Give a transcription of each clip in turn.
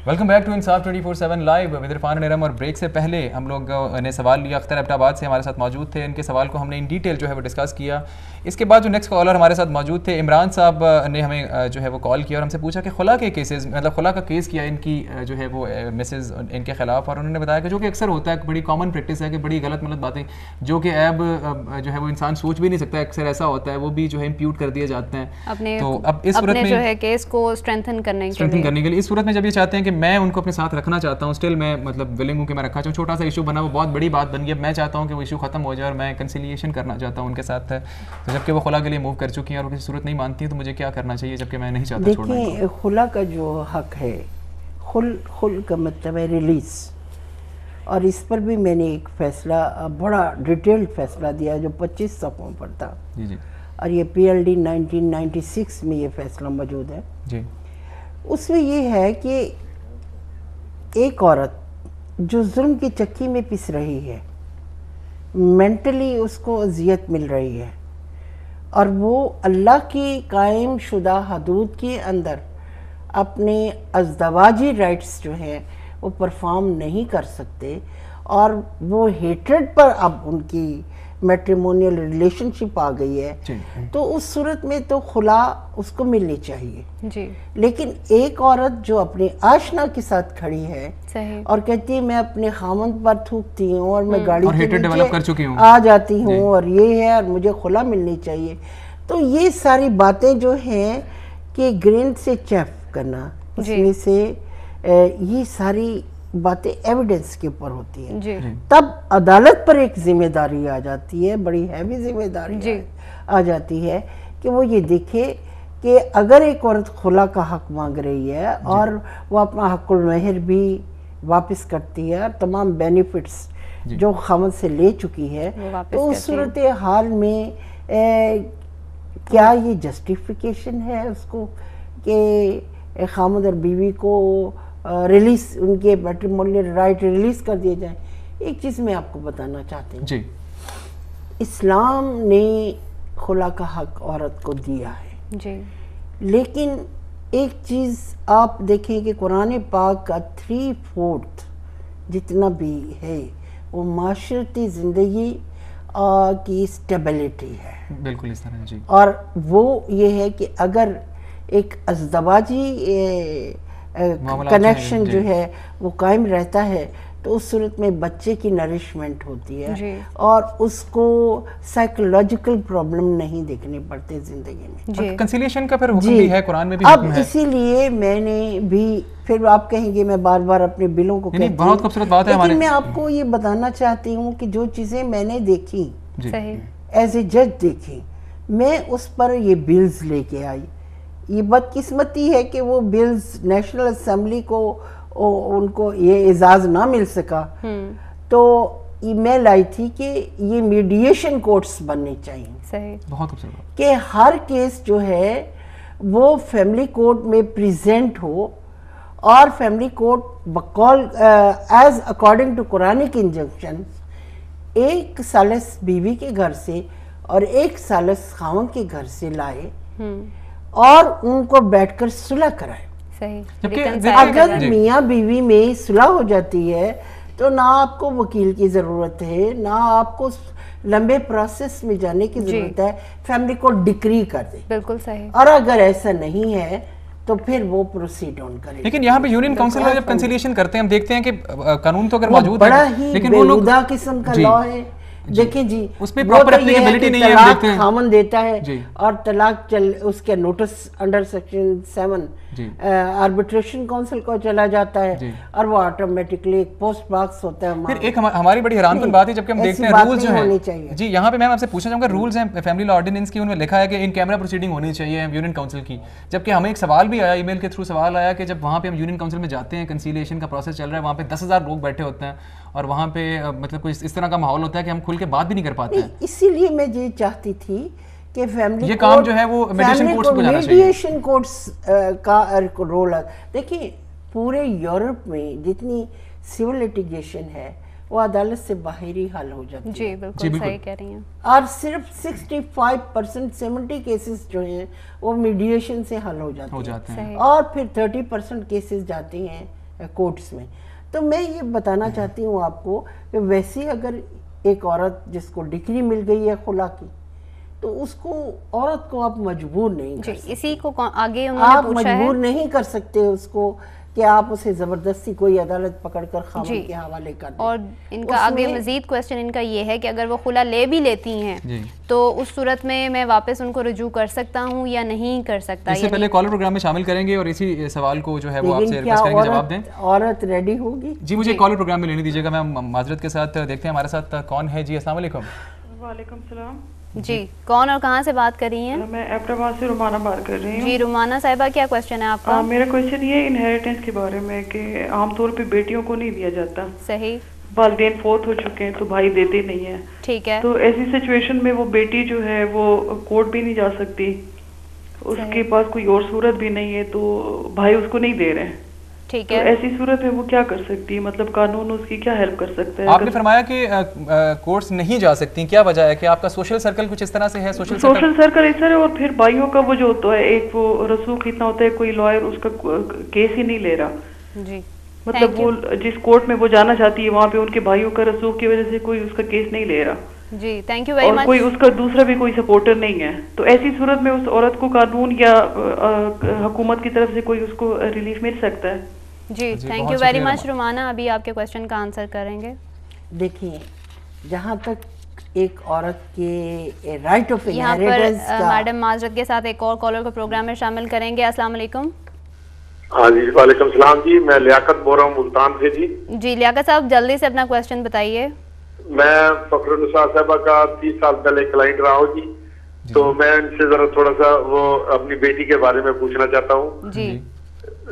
Welcome back to انصاف 24/7 live with Irfan نیرم. اور break سے پہلے ہم لوگ نے سوال لیا, اختر ایبٹ آباد سے ہمارے ساتھ موجود تھے, ان کے سوال کو ہم نے ان ڈیٹیل جو ہے وہ ڈسکس کیا. اس کے بعد جو نیکسٹ کالر ہمارے ساتھ موجود تھے عمران صاحب نے ہمیں جو ہے وہ کال کیا اور ہم سے پوچھا کہ خلا کے کیسز, مطلب خلا کا کیس کیا ان کی جو ہے وہ مسز ان کے خلاف, اور انہوں نے بتایا کہ جو کہ اکثر ہوتا ہے, بڑی کامن پریکٹس ہے کہ بڑی غلط باتیں جو کہ عیب جو ہے وہ انسان سوچ بھی نہیں سکتا, اکثر ایسا ہوتا ہے, وہ بھی جو ہے امپیوٹ کر دیے جاتے ہیں. تو اب اس صورت میں جو ہے کیس کو اسٹرینتھن کرنے کے لیے اس صورت میں جب یہ چاہتے ہیں کہ میں ان کو اپنے ساتھ رکھنا چاہتا ہوں, اسٹل میں مطلب ولنگ ہوں کہ میں رکھا چاہوں, چھوٹا سا ایشو بنا وہ بہت بڑی بات بن گئی, اب میں چاہتا ہوں کہ وہ ایشو ختم ہو جائے اور میں کنسیلیشن کرنا چاہتا ہوں ان کے ساتھ ہے, تو جب کہ وہ خلا کے لیے موو کر چکی ہیں اور کسی صورت نہیں مانتی ہیں تو مجھے کیا کرنا چاہیے جب کہ میں نہیں چاہتا چھوڑنا. دیکھیں خلا کا جو حق ہے, خل کا مطلب ہے ریلیز, اور اس پر بھی میں نے ایک فیصلہ, بڑا ڈیٹیلڈ فیصلہ دیا جو 25 صفحوں پر تھا, اور یہ PLD 1996 میں یہ فیصلہ موجود ہے. اس میں یہ ہے کہ ایک عورت جو ظلم کی چکی میں پس رہی ہے, مینٹلی اس کو اذیت مل رہی ہے, اور وہ اللہ کی قائم شدہ حدود کے اندر اپنے ازدواجی رائٹس جو ہیں وہ پرفارم نہیں کر سکتے, اور وہ ہیٹرڈ پر اب ان کی میٹریمونیل ریلیشن شپ آ گئی ہے, تو اس صورت میں تو خلا اس کو ملنی چاہیے. لیکن ایک عورت جو اپنے آشنا کے ساتھ کھڑی ہے اور کہتی ہے میں اپنے خامند پر تھوکتی ہوں اور میں گاڑی کے نیچے آ جاتی ہوں اور یہ ہے اور مجھے خلا ملنی چاہیے, تو یہ ساری باتیں جو ہیں کہ گرین سے چیف کرنا, اس میں سے یہ ساری باتیں ایویڈنس کے اوپر ہوتی ہیں, تب عدالت پر ایک ذمہ داری آ جاتی ہے, بڑی ہیوی ذمہ داری آ جاتی ہے کہ وہ یہ دیکھے کہ اگر ایک عورت خلا کا حق مانگ رہی ہے اور وہ اپنا حق المہر بھی واپس کرتی ہے اور تمام بینیفٹس جو خامد سے لے چکی ہے, تو اس صورتحال میں کیا یہ جسٹیفیکیشن ہے اس کو کہ خامد اور بیوی کو ریلیز, ان کے میٹریمونیل رائٹ ریلیز کر دیے جائیں. ایک چیز میں آپ کو بتانا چاہتی ہوں, اسلام نے خلا کا حق عورت کو دیا ہے, لیکن ایک چیز آپ دیکھیں کہ قرآن پاک کا 3/4 جتنا بھی ہے وہ معاشرتی زندگی کی اسٹیبلٹی ہے. بالکل اس طرح. اور وہ یہ ہے کہ اگر ایک ازدواجی کنیکشن جو ہے وہ قائم رہتا ہے تو اس صورت میں بچے کی نرشمنٹ ہوتی ہے اور اس کو سائیکولوجیکل پرابلم نہیں دیکھنے پڑتے زندگی میں. کنسیلیشن کا پھر حکم بھی ہے قرآن میں بھی اب اسی لیے میں نے بھی, پھر آپ کہیں گے میں بار بار اپنے بلوں کو کہتی ہوں, بہت خوبصورت بات ہے, لیکن میں آپ کو یہ بتانا چاہتی ہوں کہ جو چیزیں میں نے دیکھی ایز اے جج دیکھی, میں اس پر یہ بلز لے کے آئی. یہ بدقسمتی ہے کہ وہ بلز نیشنل اسمبلی کو ان کو یہ اعزاز نہ مل سکا, تو میں لائی تھی کہ یہ میڈیشن کورٹس بننے چاہیے, بہت خوبصورت, کہ ہر کیس جو ہے وہ فیملی کورٹ میں پریزنٹ ہو, اور فیملی کورٹ بقول as according to Quranic injunction ایک سالس بیوی کے گھر سے اور ایک سالس خاوند کے گھر سے لائے اور ان کو بیٹھ کر صلح کرائے. اگر میاں بیوی میں صلح ہو جاتی ہے تو نہ آپ کو وکیل کی ضرورت ہے, نہ آپ کو لمبے پروسیس میں جانے کی ضرورت ہے, فیملی کو ڈکری کر دے. بالکل صحیح. اور اگر ایسا نہیں ہے تو پھر وہ پروسیڈ آن کرے. لیکن یہاں پہ یونین کونسل میں جب کنسیلیشن کرتے ہیں ہم دیکھتے ہیں کہ قانون تو اگر موجود ہے بڑا ہی بیہودہ قسم کا لاء ہے. دیکھیں جی, اس میں پراپر اپلیکیبلٹی نہیں ہے, ہم دیکھتے ہیں خامن دیتا ہے اور طلاق اس کے notice under section 7 arbitration council کو چلا جاتا ہے اور وہ آٹومیٹکلی ایک پوسٹ باکس ہوتا ہے. پھر ایک ہماری بڑی حیران کن بات ہے جب کہ ہم دیکھتے ہیں رولز جو ہیں, جی یہاں پہ میں آپ سے پوچھنا چاہوں گا, رولز ہیں فیملی لا آرڈیننس کی, ان میں لکھا ہے کہ ان کیمرہ پروسیڈنگ ہونی چاہیے یونین کونسل کی, جبکہ ہمیں ایک سوال بھی آیا, ای میل کے تھرو سوال آیا کہ جب وہاں پہ ہم یونین کونسل میں جاتے ہیں, کنسیلیشن کا پروسیس چل رہا ہے, وہاں پہ 10,000 لوگ بیٹھے ہوتے ہیں اور وہاں پہ مطلب کوئی اس طرح کا ماحول ہوتا ہے کہ ہم کھل کے بات بھی نہیں کر پاتے ہیں. اسی لیے میں یہ چاہتی تھی کہ فیملی یہ کام جو ہے وہ میڈیشن کورٹس کو جانا چاہیے. میڈیشن کورٹس کا رول ہے. دیکھیں پورے یورپ میں جتنی سول لیٹیگیشن ہے وہ عدالت سے باہر ہی حل ہو جاتی ہے. جی بالکل صحیح کہہ رہی ہیں. اور صرف 65% 70 کیسز جو ہیں وہ میڈیشن سے حل ہو جاتے ہیں, اور پھر 30% کیسز جاتے ہیں کوٹس میں. تو میں یہ بتانا چاہتی ہوں آپ کو کہ ویسے اگر ایک عورت جس کو ڈگری مل گئی ہے خلا کی تو اس کو عورت کو آپ مجبور نہیں کر سکتے. اسی کو آگے آپ مجبور نہیں کر سکتے اس کو کہ آپ اسے زبردستی کوئی عدالت پکڑ کر خاوند کے حوالے کر دیں. اور ان کا آگے مزید کویسچن ان کا یہ ہے کہ اگر وہ خلا لے بھی لیتی ہیں تو اس صورت میں واپس ان کو رجوع کر سکتا ہوں یا نہیں کر سکتا. اس سے پہلے کالر پروگرام میں شامل کریں گے اور اسی سوال کو جو ہے وہ آپ سے ریکویسٹ کریں گے جواب دیں. عورت ریڈی ہوگی؟ جی مجھے کالر پروگرام میں لینے دیجیے گا. میں معذرت کے ساتھ دیکھتے ہیں ہمارے ساتھ کون ہے. جی السلام علیکم. وعلیکم السلام. جی کون اور کہاں سے بات کر رہی ہیں؟ میں ایبٹاباد سے رومانہ بات کر رہی ہوں. جی رومانہ صاحبہ کیا کویسچن ہے آپ کا؟ میرا کویسچن یہ انہیریٹنس کے بارے میں کہ عام طور پہ بیٹیوں کو نہیں دیا جاتا. صحیح. والدین فوت ہو چکے ہیں تو بھائی دیتے نہیں ہیں. ٹھیک ہے. تو ایسی سچویشن میں وہ بیٹی جو ہے وہ کورٹ بھی نہیں جا سکتی, اس کے پاس کوئی اور صورت بھی نہیں ہے تو بھائی اس کو نہیں دے رہے ہیں. ٹھیک ہے. ایسی صورت میں وہ کیا کر سکتی ہے, مطلب قانون اس کی کیا ہیلپ کر سکتا ہے؟ آپ نے فرمایا کہ کورٹس نہیں جا سکتی, کیا وجہ ہے کہ آپ کا سوشل سرکل کچھ اس طرح سے ہے؟ سوشل سرکل اس طرح ہے, اور پھر بھائیوں کا وہ جو ہوتا ہے ایک وہ رسوخ اتنا ہوتا ہے, کوئی لائر اس کا کیس ہی نہیں لے رہا. جی مطلب وہ جس کورٹ میں وہ جانا چاہتی ہے وہاں پہ ان کے بھائیوں کا رسوخ کی وجہ سے کوئی اس کا کیس نہیں لے رہا. جی تھینک یو ویری مچ. اور کوئی اس کا دوسرا بھی کوئی سپورٹر نہیں ہے, تو ایسی صورت میں اس عورت کو قانون یا حکومت کی طرف سے کوئی اس کو ریلیف مل سکتا ہے؟ جی thank you very much Rumana. ابھی آپ کے کویسچن کا آنسر کریں گے. دیکھیے جہاں تک ایک عورت کے رائٹ آف یہاں پر میڈم معذرت کے ساتھ ایک اور کالر کو پروگرام میں شامل کریں گے. السلام علیکم. ہاں جی وعلیکم السلام. جی میں لیاقت بول رہا ہوں ملتان سے. جی لیاقت صاحب جلدی سے اپنا کویسچن بتائیے. میں فخر النساء صاحبہ کا 30 سال پہلے کلائنٹ رہا ہوں جی, تو میں ان سے ذرا تھوڑا سا وہ اپنی بیٹی کے بارے میں پوچھنا چاہتا ہوں. جی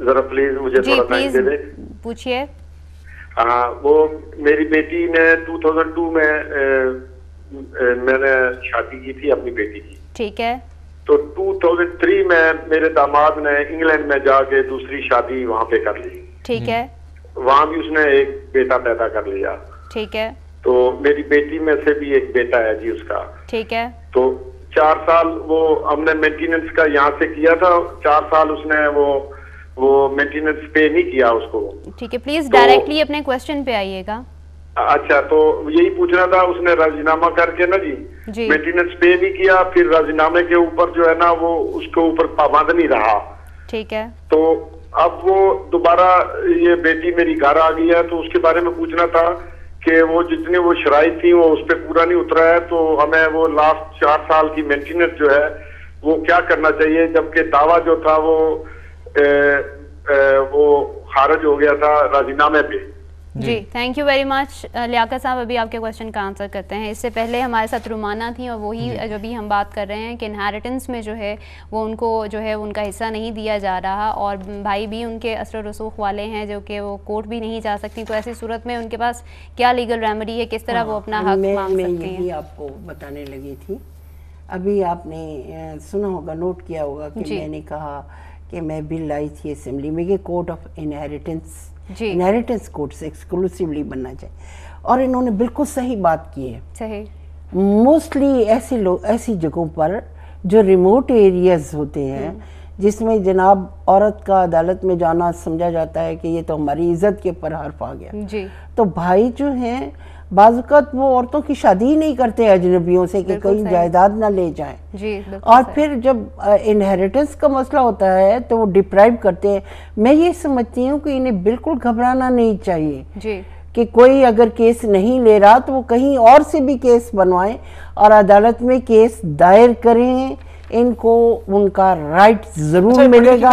ذرا پلیز مجھے تھوڑا ٹائم دے دیں. پوچھیے. ہاں وہ میری بیٹی نے 2002 میں نے شادی کی تھی اپنی بیٹی کی. ٹھیک ہے. تو 2003 میں میرے داماد نے انگلینڈ میں جا کے دوسری شادی وہاں پہ کر لی. ٹھیک ہے. وہاں بھی اس نے ایک بیٹا پیدا کر لیا. ٹھیک ہے. تو میری بیٹی میں سے بھی ایک بیٹا ہے جی اس کا. ٹھیک ہے. تو 4 سال وہ ہم نے مینٹیننس کا یہاں سے کیا تھا, 4 سال اس نے وہ مینٹیننس پے نہیں کیا اس کو. ٹھیک ہے پلیز ڈائریکٹلی اپنے کویسچن پہ آئیے گا. اچھا تو یہی پوچھنا تھا, اس نے راضینامہ کر کے نا جی مینٹیننس پے نہیں کیا, پھر راضینامے کے اوپر جو ہے نا وہ اس کے اوپر پابند نہیں رہا. ٹھیک ہے. تو اب وہ دوبارہ یہ بیٹی میری گھر آ گئی ہے, تو اس کے بارے میں پوچھنا تھا کہ وہ جتنے وہ شرائط تھی وہ اس پہ پورا نہیں اترا ہے, تو ہمیں وہ لاسٹ 4 سال کی مینٹیننس جو ہے وہ کیا کرنا چاہیے, جبکہ دعویٰ جو تھا وہ خارج ہو گیا تھا راضینامے پہ. جی تھینک یو ویری مچ. لیاقت صاحب ابھی آپ کے کویسچن کا آنسر کرتے ہیں. اس سے پہلے ہمارے ساتھ رومانہ تھیں اور وہی جو بھی ہم بات کر رہے ہیں کہ انہیریٹنس میں جو ہے وہ ان کو جو ہے ان کا حصہ نہیں دیا جا رہا, اور بھائی بھی ان کے اثر و رسوخ والے ہیں جو کہ وہ کورٹ بھی نہیں جا سکتی. تو ایسی صورت میں ان کے پاس کیا لیگل ریمیڈی ہے, کس طرح وہ اپنا حق مانگ سکتی ہیں؟ میں یہی آپ کو بتانے لگی تھی. ابھی آپ نے سنا ہوگا, نوٹ کیا ہوگا کہ میں نے کہا کہ میں بل لائی تھی اسمبلی میں کہ court of inheritance inheritance court سے ایکسکلوسیولی بننا چاہیے, اور انہوں نے بالکل صحیح بات کی ہے. صحیح. موسٹلی ایسی جگہوں پر جو ریموٹ ایریاز ہوتے ہیں جس میں جناب عورت کا عدالت میں جانا سمجھا جاتا ہے کہ یہ تو ہماری عزت کے اوپر حرف آ گیا, جی تو بھائی جو ہیں بعض اوقات وہ عورتوں کی شادی ہی نہیں کرتے اجنبیوں سے کہ کہیں جائیداد نہ لے جائیں. جی اور پھر جب انہیریٹنس کا مسئلہ ہوتا ہے تو وہ ڈپرائیو کرتے ہیں. میں یہ سمجھتی ہوں کہ انہیں بالکل گھبرانا نہیں چاہیے. جی کہ کوئی اگر کیس نہیں لے رہا تو وہ کہیں اور سے بھی کیس بنوائیں اور عدالت میں کیس دائر کریں. ان کو ان کا رائٹ ضرور ملے گا.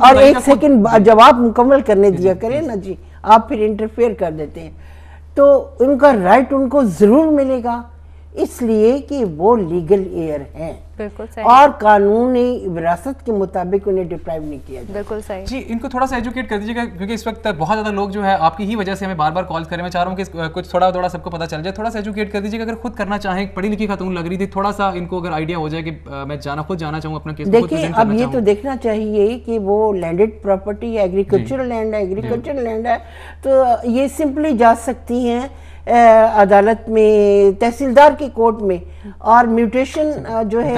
اور ایک سیکنڈ جب آپ مکمل کرنے دیا کریں نا جی, آپ پھر انٹرفیئر کر دیتے ہیں, تو ان کا رائٹ ان کو ضرور ملے گا, اس لیے کہ وہ لیگل ایئر ہیں اور قانونی وراثت کے مطابق انہیں ڈپرائیو نہیں کیا جائے. بالکل صحیح. جی ان کو تھوڑا سا ایجوکیٹ کر دیجیے گا, کیونکہ اس وقت بہت زیادہ لوگ جو ہے آپ کی ہی وجہ سے ہمیں بار بار کال کریں. میں چاہ رہا ہوں کہ کچھ تھوڑا سب کو پتہ چل جائے. تھوڑا سا ایجوکیٹ کر دیجیے گا. اگر خود کرنا چاہیں, پڑھی لکھی خاتون لگ رہی تھی, تھوڑا سا ان کو اگر آئیڈیا ہو جائے کہ میں خود جانا چاہوں اپنا کیس. دیکھیں اب یہ تو دیکھنا چاہیے کہ وہ لینڈڈ پراپرٹی ایگریکلچرل لینڈ ہے, تو یہ سمپلی جا سکتی ہیں عدالت میں, تحصیلدار کے کورٹ میں, اور میوٹیشن جو ہے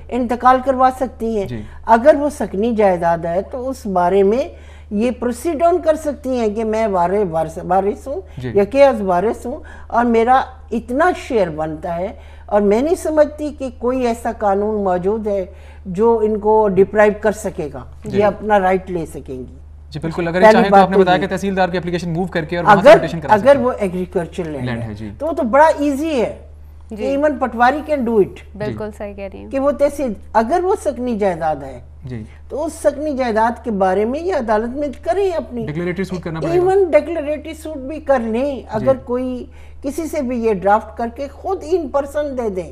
انتقال کروا سکتی ہیں. اگر وہ سکنی جائیداد ہے تو اس بارے میں یہ پروسیڈ آن کر سکتی ہیں کہ میں وارث ہوں یا کیس وارث ہوں اور میرا اتنا شیئر بنتا ہے، اور میں نہیں سمجھتی کہ کوئی ایسا قانون موجود ہے جو ان کو ڈپرائیو کر سکے گا، یہ اپنا رائٹ لے سکیں گی. جی بالکل، اگر چاہیں تو آپ نے بتایا کہ تحصیلدار کی اپلیکیشن موو کر کے اور وہاں سے پٹیشن کرا سکتے ہیں. اگر وہ ایگریکلچر لینڈ ہے تو وہ تو بڑا ایزی ہے، even patwari can do it. بالکل صحیح کہہ رہی ہیں کہ وہ تحصیل اگر وہ سکنی جائیداد ہے تو اس سکنی جائیداد کے بارے میں یہ عدالت میں کریں، اپنی ڈیکلریٹری سوٹ کرنا پڑے گا، ایون ڈیکلریٹری سوٹ بھی کر لیں. اگر کوئی کسی سے بھی یہ ڈرافٹ کر کے خود ان پرسن دے دیں،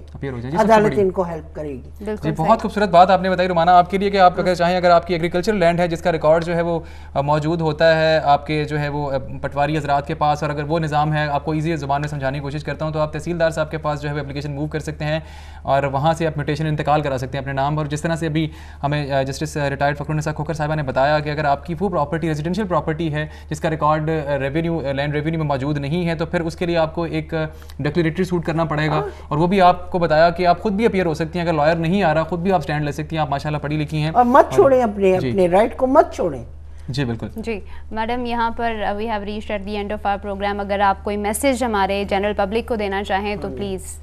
عدالت ان کو ہیلپ کرے گی. جی بہت خوبصورت بات آپ نے بتائی رومانہ آپ کے لیے کہ آپ اگر چاہیں، اگر آپ کی ایگریکلچر لینڈ ہے جس کا ریکارڈ جو ہے وہ موجود ہوتا ہے آپ کے جو ہے وہ پٹواری حضرات کے پاس، اور اگر وہ نظام ہے آپ کو ایزی زبان میں سمجھانے کی کوشش کرتا ہوں تو آپ تحصیلدار صاحب کے پاس جو ہے اپلیکیشن موو کر سکتے ہیں اور وہاں سے آپ میوٹیشن انتقال کرا سکتے ہیں اپنے نام پر. جس طرح سے ابھی ہمیں جسٹس ریٹائرڈ فخرالنساء کھوکھر صاحبہ نے بتایا کہ اگر آپ کی وہ پراپرٹی ریزیڈینشیل پراپرٹی ہے جس کا ریکارڈ لینڈ ریونیو میں موجود نہیں ہے تو پھر اس کے لیے آپ کو ایک ڈیکلریٹری سوٹ کرنا پڑے گا، اور وہ بھی آپ کو بتایا کہ آپ خود بھی اپیئر ہو سکتی ہیں، اگر لائر نہیں آ رہا خود بھی آپ سٹینڈ لے سکتی ہیں، آپ ماشاءاللہ پڑھی لکھی ہیں اور مت چھوڑیں اپنے رائٹ کو مت چھوڑیں. جی بالکل. جی میڈم یہاں پر we have reached at the end of our program. اگر آپ کوئی میسج ہمارے جنرل پبلک کو دینا چاہیں تو پلیز.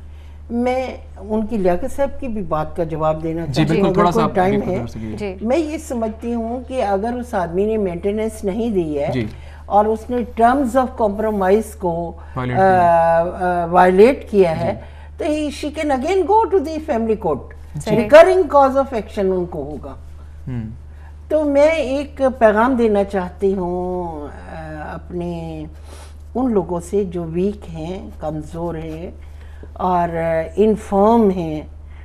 میں ان کی لیاقت صاحب کی بھی بات کا جواب دینا چاہتی ہوں اگر کوئی ٹائم ہے. میں یہ سمجھتی ہوں کہ اگر اس آدمی نے مینٹیننس نہیں دی ہے اور اس نے ٹرمز آف کمپرومائز کو وائلیٹ کیا ہے تو she can again go to the family court. Recurring cause of action ان کو ہوگا. تو میں ایک پیغام دینا چاہتی ہوں اپنے ان لوگوں سے جو ویک ہیں، کمزور ہیں اور انفارم ہیں،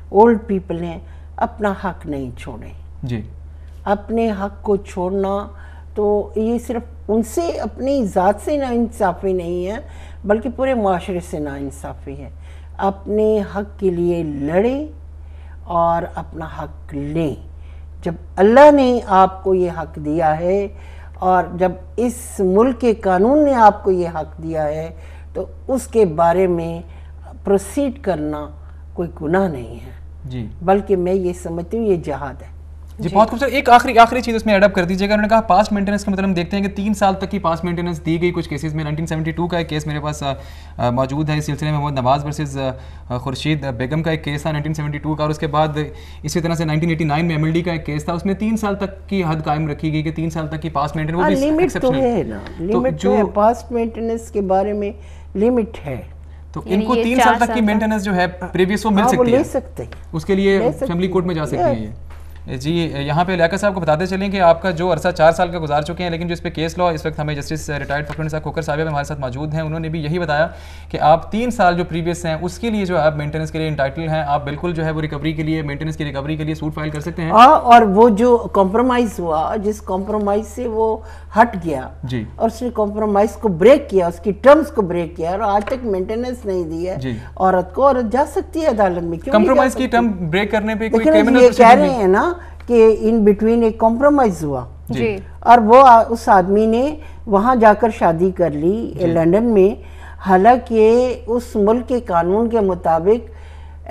اولڈ پیپل ہیں، اپنا حق نہیں چھوڑیں. جی اپنے حق کو چھوڑنا تو یہ صرف ان سے اپنی ذات سے ناانصافی نہیں ہے بلکہ پورے معاشرے سے ناانصافی ہے. اپنے حق کے لیے لڑیں اور اپنا حق لیں. جب اللہ نے آپ کو یہ حق دیا ہے اور جب اس ملک کے قانون نے آپ کو یہ حق دیا ہے تو اس کے بارے میں پروسیڈ کرنا کوئی گناہ نہیں ہے. جی بلکہ میں یہ سمجھتی ہوں یہ جہاد ہے. جی بہت خوبصورت. ایک آخری چیز اس میں ایڈ اپ کر دیجیے گا. انہوں نے کہا پاسٹ مینٹیننس کا مطلب ہم دیکھتے ہیں کہ 3 سال تک کی پاسٹ مینٹیننس دی گئی کچھ کیسز میں. 1972 کا ایک کیس میرے پاس موجود ہے اس سلسلے میں، محمد نواز ورسز خورشید بیگم کا ایک کیس تھا 1972 کا، اور اس کے بعد اسی طرح سے 1989 میں MLD کا ایک کیس تھا. اس میں 3 سال تک کی حد قائم رکھی گئی کہ 3 سال تک کی پاسٹ مینٹیننس، وہ بھی ایکسیپشنل ہے نا. لمٹ ہے پاسٹ مینٹیننس کے بارے میں، لمٹ ہے. تو ان کو 3 سال تک کی مینٹیننس جو ہے پریویس وہ مل سکتی ہے، اس کے لیے فیملی کورٹ میں جا سکتی ہے. جی یہاں پہ لیاقت صاحب کو بتاتے چلیں کہ آپ کا جو عرصہ 4 سال کا گزار چکے ہیں، لیکن جو اس پہ کیس لا اس وقت ہمیں جسٹس ریٹائرڈ فخرالنساء کھوکھر صاحب ہمارے ساتھ موجود ہیں. انہوں نے بھی یہی بتایا کہ آپ 3 سال جو پریویس ہیں اس کے لیے جو آپ مینٹیننس کے لیے انٹائٹل ہیں، آپ بالکل جو ہے وہ ریکوری کے لیے، مینٹیننس کی ریکوری کے لیے سوٹ فائل کر سکتے ہیں. اور وہ جو کمپرومائز ہوا، جس کمپرومائز سے وہ ہٹ گیا جی اور اس نے کمپرومائز کو بریک کیا، اس کی ٹرمز کو بریک کیا اور آج تک مینٹیننس نہیں دی ہے عورت کو، عورت جا سکتی ہے عدالت میں. کمپرومائز کی ٹرم بریک کرنے پہ کوئی کرمنل یہ کہہ رہے ہیں نا کہ ان بٹوین ایک کمپرومائز ہوا اور وہ اس آدمی نے وہاں جا کر شادی کر لی لندن میں، حالانکہ اس ملک کے قانون کے مطابق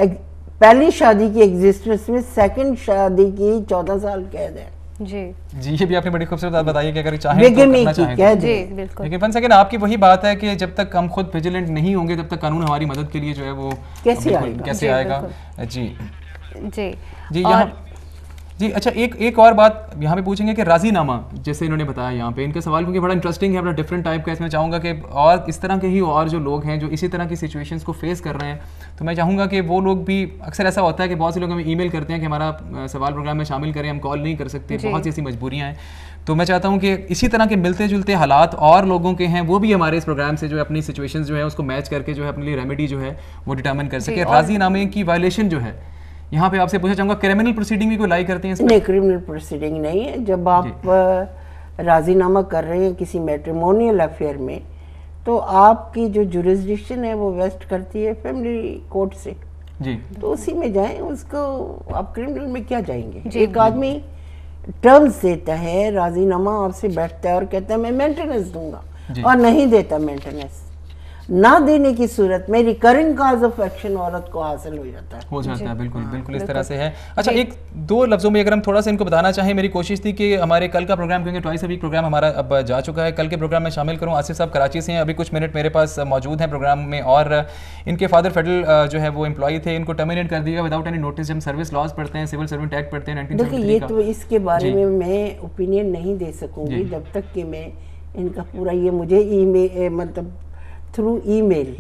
پہلی شادی کی ایگزسٹنس میں سیکنڈ شادی کی 14 سال قید ہے. جی یہ بھی آپ نے بڑی خوبصورت بات بتائی کہ اگر چاہیں تو کرنا چاہیں. لیکن ون سیکنڈ آپ کی وہی بات ہے کہ جب تک ہم خود ویجیلنٹ نہیں ہوں گے تب تک قانون ہماری مدد کے لیے جو ہے وہ کیسے آئے گا. جی جی جی جی اچھا ایک اور بات یہاں پہ پوچھیں گے کہ راضی نامہ جیسے انہوں نے بتایا یہاں پہ، ان کا سوال کیونکہ بڑا انٹرسٹنگ ہے، بڑا ڈفرینٹ ٹائپ کا. اس میں چاہوں گا کہ اور اس طرح کے ہی اور جو لوگ ہیں جو اسی طرح کی سچویشنز کو فیس کر رہے ہیں تو میں چاہوں گا کہ وہ لوگ بھی، اکثر ایسا ہوتا ہے کہ بہت سے لوگ ہمیں ای میل کرتے ہیں کہ ہمارا سوال پروگرام میں شامل کریں، ہم کال نہیں کر سکتے، بہت سی ایسی مجبوریاں ہیں. تو میں چاہتا ہوں کہ اسی طرح کے ملتے جلتے حالات اور لوگوں کے ہیں وہ بھی ہمارے اس پروگرام سے جو ہے اپنی سچویشنز جو ہے اس کو میچ کر کے جو ہے اپنے لیے ریمیڈی جو ہے وہ ڈٹرمن کر سکے. راضی نامے کی وائلیشن جو ہے یہاں پہ آپ سے پوچھنا چاہوں گا کرمنل پروسیڈنگ بھی کوئی لائی کرتے ہیں؟ نہیں، کرمنل پروسیڈنگ نہیں ہے. جب آپ راضی نامہ کر رہے ہیں کسی میٹریمونیل افیئر میں تو آپ کی جو جورسڈکشن ہے وہ ویسٹ کرتی ہے فیملی کورٹ سے. جی تو اسی میں جائیں، اس کو آپ کرمنل میں کیا جائیں گے. ایک آدمی ٹرمز دیتا ہے، راضی نامہ آپ سے بیٹھتا ہے اور کہتا ہے میں مینٹیننس دوں گا اور نہیں دیتا مینٹیننس. نہ دینے کی صورت میں ریکرنگ کاز آف ایکشن عورت کو حاصل ہو جاتا ہے. بالکل بالکل اس طرح سے ہے. اچھا ایک دو لفظوں میں اگر ہم تھوڑا سا ان کو بتانا چاہیں, میری کوشش تھی کہ ہمارے کل کا پروگرام, کیونکہ ٹوائس اے ویک پروگرام ہمارا اب جا چکا ہے, کل کے پروگرام میں شامل کروں. آصف صاحب کراچی سے ہیں, ابھی کچھ منٹ میرے پاس موجود ہیں پروگرام میں, اور ان کے فادر فیڈرل جو ہے وہ امپلائی تھے, ان کو ٹرمینیٹ کر دیا وداؤٹ اینی نوٹس. ہم سروس لاز پڑھتے ہیں, سول سروینٹ ایکٹ پڑھتے ہیں 1973 کا. دیکھیں یہ تو اس کے بارے میں اوپینین نہیں دے سکوں گی جب تک کہ میں ان کا پورا, یہ مجھے ای میل مطلب تھرو ای میل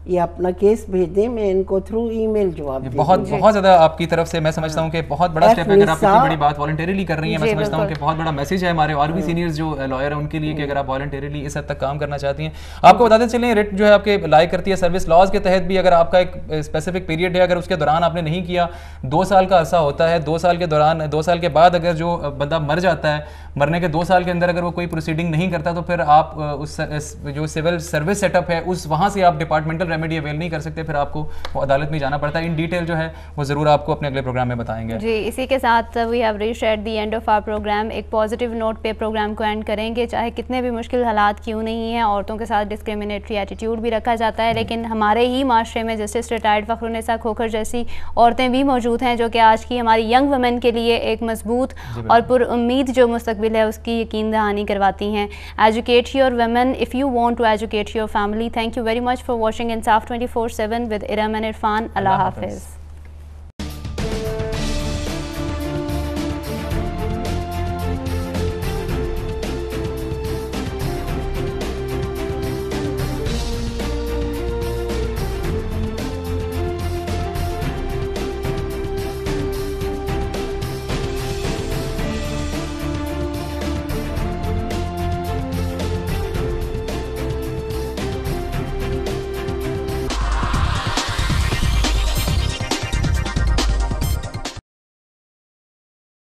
یہ اپنا کیس بھیج دیں, میں ان کو تھرو ای میل جواب دوں. بہت زیادہ آپ کی طرف سے میں سمجھتا ہوں کہ بہت بڑا اسٹیپ ہے, اگر آپ اتنی بڑی بات والنٹریلی کر رہی ہیں. میں سمجھتا ہوں کہ بہت بڑا میسج ہے ہمارے اور بھی سینئرز جو لائر ہیں ان کے لیے, کہ اگر آپ والنٹریلی اس حد تک کام کرنا چاہتی ہیں. آپ کو بتاتے چلیں ریٹ جو ہے آپ کے لائے کرتی ہے سروس لاز کے تحت بھی, اگر آپ کا ایک اسپیسیفک پیریڈ ہے, اگر اس کے دوران آپ نے نہیں کیا, 2 سال کا عرصہ ہوتا ہے, 2 سال کے دوران 2 سال کے بعد اگر جو بندہ مر جاتا ہے, مرنے کے 2 سال کے اندر اگر وہ کوئی پروسیڈنگ نہیں کرتا, تو پھر آپ اس جو سول سروس سیٹ اپ ہے اس وہاں سے آپ ڈپارٹمنٹل ریمیڈی اویل نہیں کر سکتے, پھر آپ کو وہ عدالت میں جانا پڑتا ہے. ان ڈیٹیل جو ہے وہ ضرور آپ کو اپنے اگلے پروگرام میں بتائیں گے. جی اسی کے ساتھ we have reached at the end of our program. ایک پازیٹیو نوٹ پہ پروگرام کو اینڈ کریں گے, چاہے کتنے بھی مشکل حالات کیوں نہیں ہیں, عورتوں کے ساتھ ڈسکریمنیٹری ایٹیٹیوڈ بھی رکھا جاتا ہے, لیکن ہمارے ہی معاشرے میں جسٹس ریٹائرڈ فخرالنساء کھوکھر جیسی عورتیں بھی موجود ہیں, جو کہ آج کی ہماری ینگ ویمن کے لیے ایک مضبوط اور پر امید جو مستقبل ہے اس کی یقین دہانی کرواتی ہیں. Educate your women if you want to educate your family. Thank you very much for watching Insaf 24/7 with Iram and Irfan. اللہ حافظ.